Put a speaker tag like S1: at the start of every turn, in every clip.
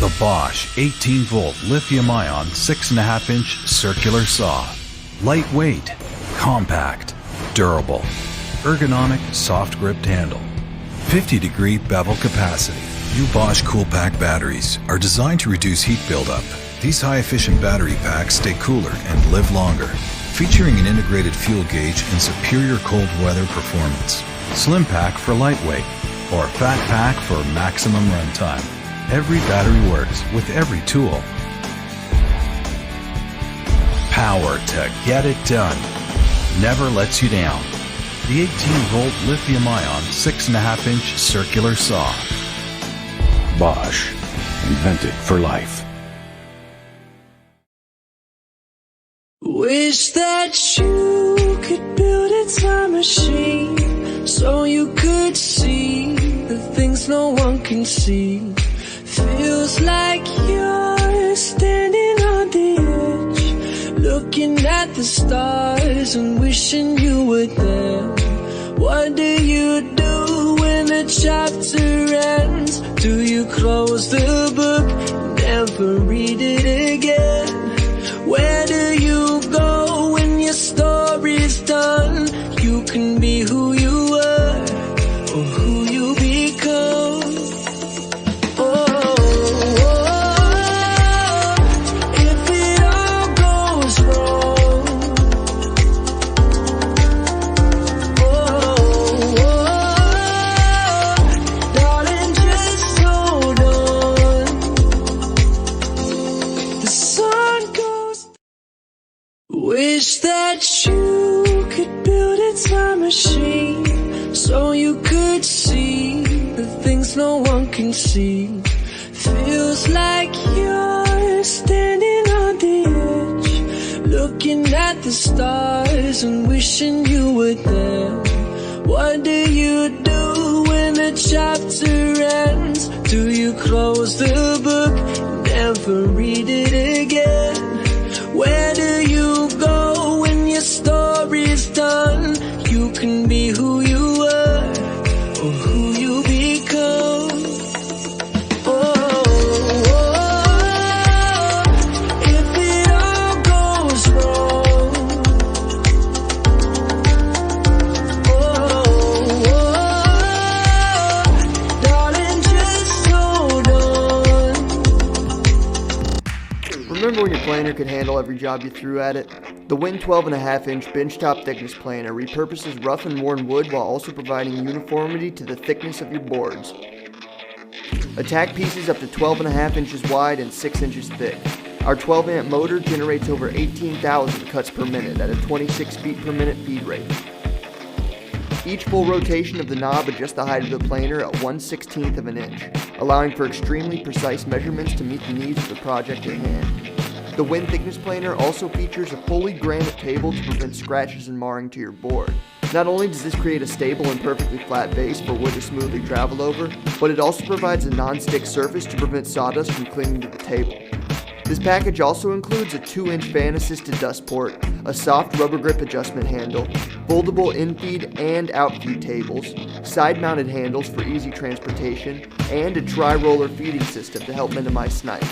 S1: The Bosch 18-volt lithium-ion 6.5-inch circular saw. Lightweight, compact, durable, ergonomic, soft-gripped handle. 50-degree bevel capacity. New Bosch Cool-Pack batteries are designed to reduce heat buildup. These high-efficient battery packs stay cooler and live longer, featuring an integrated fuel gauge and superior cold weather performance. Slim pack for lightweight, or fat pack for maximum runtime. Every battery works with every tool. Power to get it done. Never lets you down. The 18-volt lithium-ion 6.5-inch circular saw. Bosch, invented for life.
S2: Wish that you could build a time machine so you could see the things no one can see. Feels like you're standing on the edge, looking at the stars and wishing you were there. What do you do when the chapter ends? Do you close the book, never read it again? Where do you go when your story's done? You can be who you were or who you become. If it all goes wrong, darling, just hold on. The sun goes. Wish that you could build a time machine so you could see the things no one can see. Feels like you're standing on the edge, looking at the stars and wishing you were there. What do you do when the chapter ends? Do you close the book, never read it again? Where do you go when your story's done? You can be who you were or who you become. If it all goes wrong, darling, just hold on.
S3: Remember when your planer could handle every job you threw at it? The Win 12.5-inch benchtop thickness planer repurposes rough and worn wood while also providing uniformity to the thickness of your boards. Attack pieces up to 12.5 inches wide and 6 inches thick. Our 12-amp motor generates over 18,000 cuts per minute at a 26 feet per minute feed rate. Each full rotation of the knob adjusts the height of the planer at 1/16 of an inch, allowing for extremely precise measurements to meet the needs of the project at hand. The Win thickness planer also features a fully granite table to prevent scratches and marring to your board. Not only does this create a stable and perfectly flat base for wood to smoothly travel over, but it also provides a non-stick surface to prevent sawdust from clinging to the table. This package also includes a 2-inch fan-assisted dust port, a soft rubber grip adjustment handle, foldable in-feed and out-feed tables, side-mounted handles for easy transportation, and a tri-roller feeding system to help minimize snipe.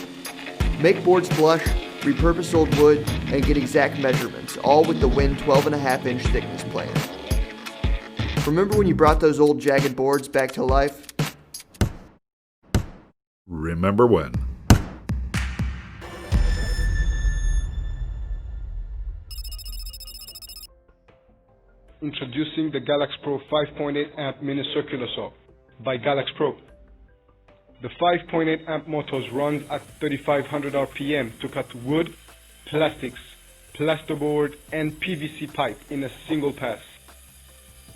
S3: Make boards flush, repurpose old wood, and get exact measurements, all with the Win 12.5-inch thickness planer. Remember when you brought those old jagged boards back to life?
S4: Remember when?
S5: Introducing the Galax Pro 5.8 amp mini circular saw by Galax Pro. The 5.8 amp motors runs at 3500 RPM to cut wood, plastics, plasterboard and PVC pipe in a single pass.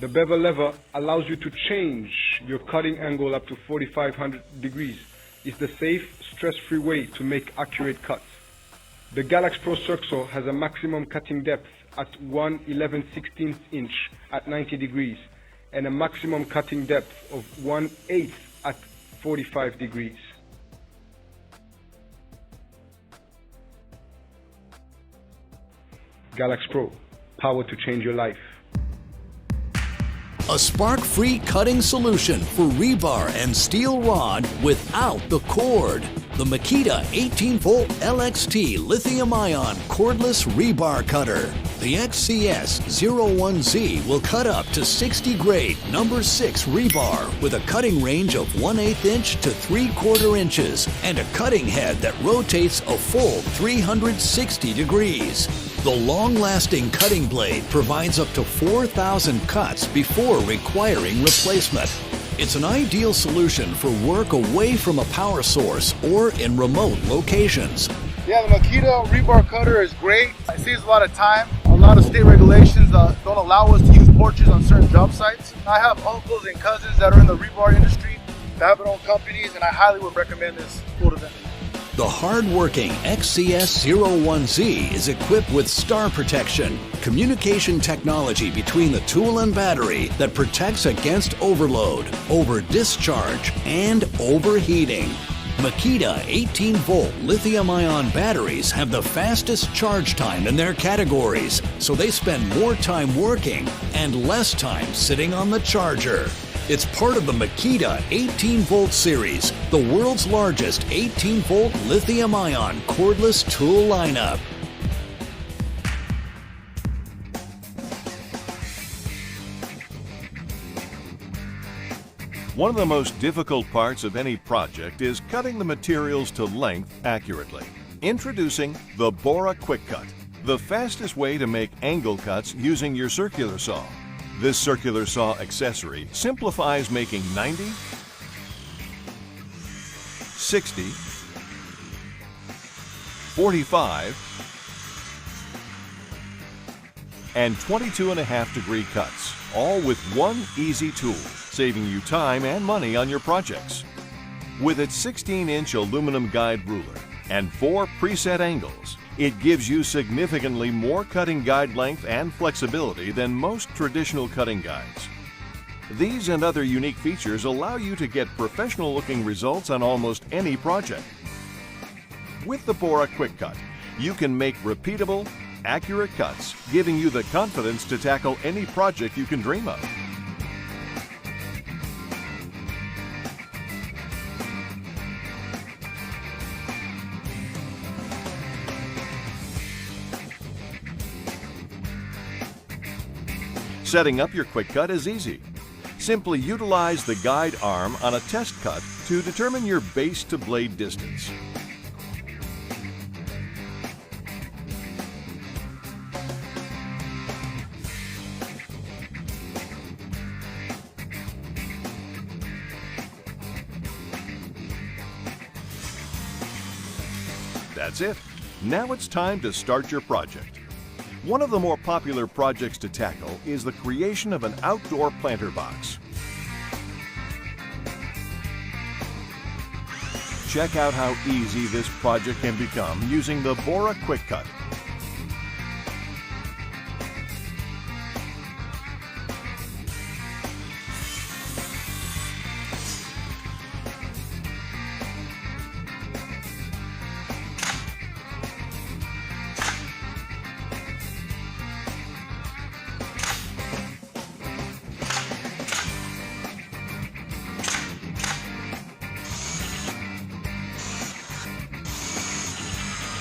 S5: The bevel lever allows you to change your cutting angle up to 4500 degrees. It's the safe, stress-free way to make accurate cuts. The Galax Pro Circ Saw has a maximum cutting depth at 1/11/16 inch at 90 degrees and a maximum cutting depth of 1/8 at 45 degrees. Galax Pro, power to change your life.
S4: a spark-free cutting solution for rebar and steel rod without the cord. The Makita 18-volt LXT lithium-ion cordless rebar cutter. The XCS01Z will cut up to 60 grade number 6 rebar with a cutting range of 1/8 inch to 3/4 inches and a cutting head that rotates a full 360 degrees. The long-lasting cutting blade provides up to 4,000 cuts before requiring replacement. It's an ideal solution for work away from a power source or in remote locations.
S6: Yeah, the Makita rebar cutter is great. It saves a lot of time. A lot of state regulations don't allow us to use porches on certain job sites. I have uncles and cousins that are in the rebar industry that have their own companies, and I highly would recommend this tool to them.
S4: The hard-working XCS01Z is equipped with star protection, communication technology between the tool and battery that protects against overload, over-discharge, and overheating. Makita 18-volt lithium-ion batteries have the fastest charge time in their categories, so they spend more time working and less time sitting on the charger. It's part of the Makita 18-volt series, the world's largest 18-volt lithium-ion cordless tool lineup.
S7: One of the most difficult parts of any project is cutting the materials to length accurately. Introducing the Bora Quick Cut, the fastest way to make angle cuts using your circular saw. This circular saw accessory simplifies making 90, 60, 45, and 22.5 degree cuts, all with one easy tool, saving you time and money on your projects. With its 16-inch aluminum guide ruler and 4 preset angles, it gives you significantly more cutting guide length and flexibility than most traditional cutting guides. These and other unique features allow you to get professional-looking results on almost any project. With the Bora Quick Cut, you can make repeatable, accurate cuts, giving you the confidence to tackle any project you can dream of. Setting up your quick cut is easy. Simply utilize the guide arm on a test cut to determine your base to blade distance. That's it. Now it's time to start your project. One of the more popular projects to tackle is the creation of an outdoor planter box. Check out how easy this project can become using the Bora Quick Cut.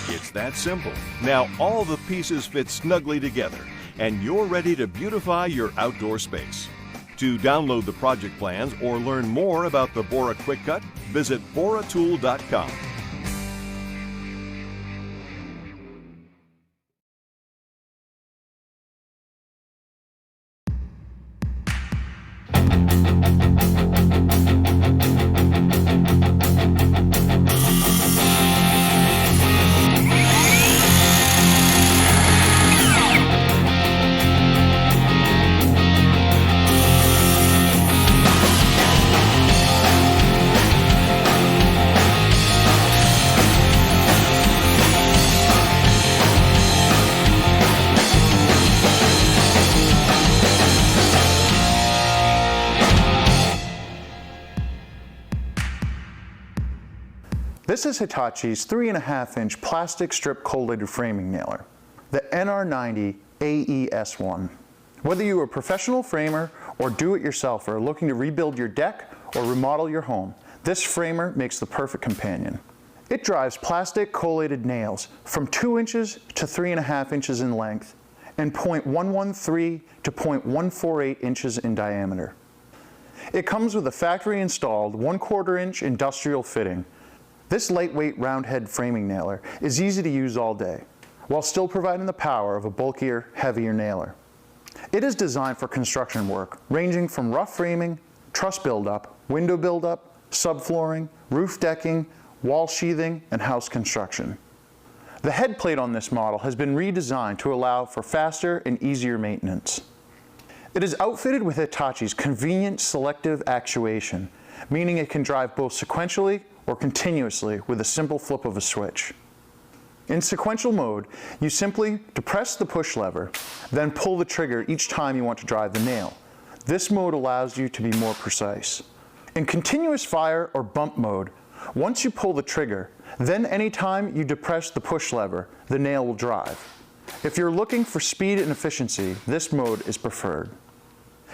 S7: It's that simple. Now all the pieces fit snugly together, and you're ready to beautify your outdoor space. To download the project plans or learn more about the Bora Quick Cut, visit boratool.com.
S8: This is Hitachi's 3.5-inch plastic strip collated framing nailer, the NR90 AES1. Whether you're a professional framer or do-it-yourselfer looking to rebuild your deck or remodel your home, this framer makes the perfect companion. It drives plastic collated nails from 2 inches to 3.5 inches in length and 0.113 to 0.148 inches in diameter. It comes with a factory-installed 1/4 inch industrial fitting. This lightweight round head framing nailer is easy to use all day, while still providing the power of a bulkier, heavier nailer. It is designed for construction work, ranging from rough framing, truss buildup, window buildup, subflooring, roof decking, wall sheathing, and house construction. The head plate on this model has been redesigned to allow for faster and easier maintenance. It is outfitted with Hitachi's convenient selective actuation, meaning it can drive both sequentially or continuously with a simple flip of a switch. In sequential mode, you simply depress the push lever, then pull the trigger each time you want to drive the nail. This mode allows you to be more precise. In continuous fire or bump mode, once you pull the trigger, then anytime you depress the push lever, the nail will drive. If you're looking for speed and efficiency, this mode is preferred.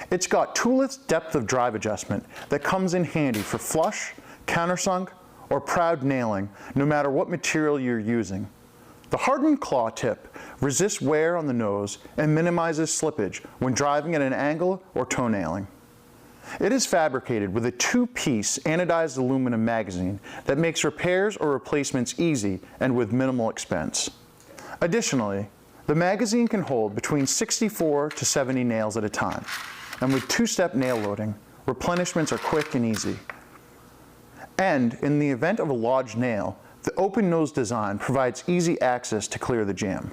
S8: It's got toolless depth of drive adjustment that comes in handy for flush, countersunk, or proud nailing, no matter what material you're using. The hardened claw tip resists wear on the nose and minimizes slippage when driving at an angle or toenailing. It is fabricated with a 2-piece anodized aluminum magazine that makes repairs or replacements easy and with minimal expense. Additionally, the magazine can hold between 64 to 70 nails at a time, and with 2-step nail loading, replenishments are quick and easy. And in the event of a lodged nail, the open nose design provides easy access to clear the jam.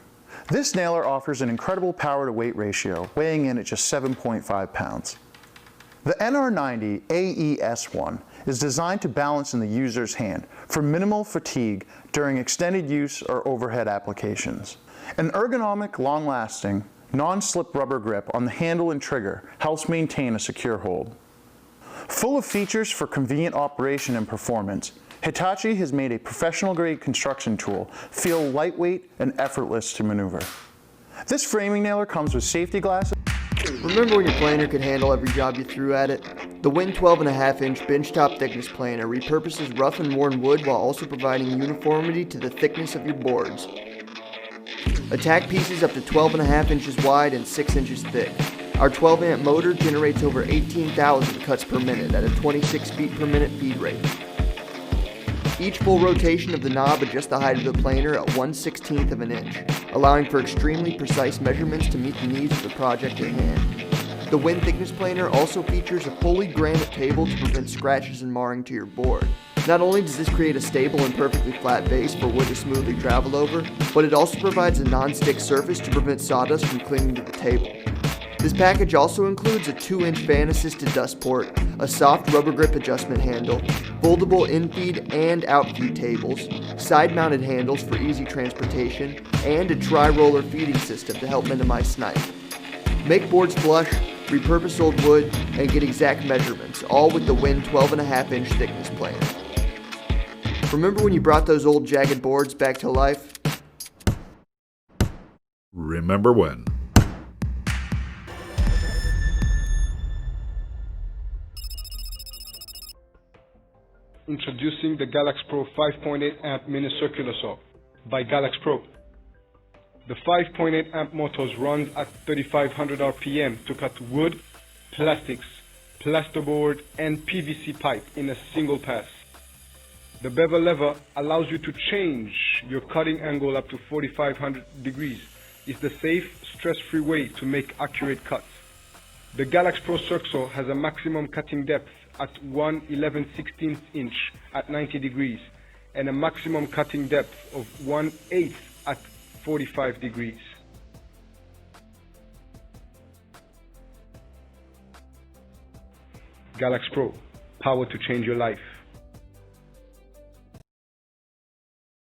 S8: This nailer offers an incredible power to weight ratio, weighing in at just 7.5 pounds. The NR90 AES1 is designed to balance in the user's hand for minimal fatigue during extended use or overhead applications. An ergonomic, long-lasting, non-slip rubber grip on the handle and trigger helps maintain a secure hold. Full of features for convenient operation and performance, Hitachi has made a professional-grade construction tool feel lightweight and effortless to maneuver. This framing nailer comes with safety glasses.
S3: Remember when your planer could handle every job you threw at it? The Win 12.5 inch benchtop thickness planer repurposes rough and worn wood while also providing uniformity to the thickness of your boards. Attack pieces up to 12.5 inches wide and 6 inches thick. Our 12 amp motor generates over 18,000 cuts per minute at a 26 feet per minute feed rate. Each full rotation of the knob adjusts the height of the planer at 1/16 of an inch, allowing for extremely precise measurements to meet the needs of the project at hand. The Win thickness planer also features a fully granite table to prevent scratches and marring to your board. Not only does this create a stable and perfectly flat base for wood to smoothly travel over, but it also provides a non-stick surface to prevent sawdust from clinging to the table. This package also includes a 2-inch fan-assisted dust port, a soft rubber grip adjustment handle, foldable in-feed and out-feed tables, side-mounted handles for easy transportation, and a tri-roller feeding system to help minimize snipe. Make boards flush, repurpose old wood, and get exact measurements, all with the Win 12.5 inch thickness planer. Remember when you brought those old jagged boards back to life?
S9: Remember when?
S5: Introducing the Galax Pro 5.8 amp mini circular saw by Galax Pro. The 5.8 amp motors runs at 3500 RPM to cut wood, plastics, plasterboard, and PVC pipe in a single pass. The bevel lever allows you to change your cutting angle up to 4500 degrees. It's the safe, stress-free way to make accurate cuts. The Galax Pro Circ Saw has a maximum cutting depth at 1/11/16 inch at 90 degrees and a maximum cutting depth of 1/8 at 45 degrees. Galax Pro, power to change your life.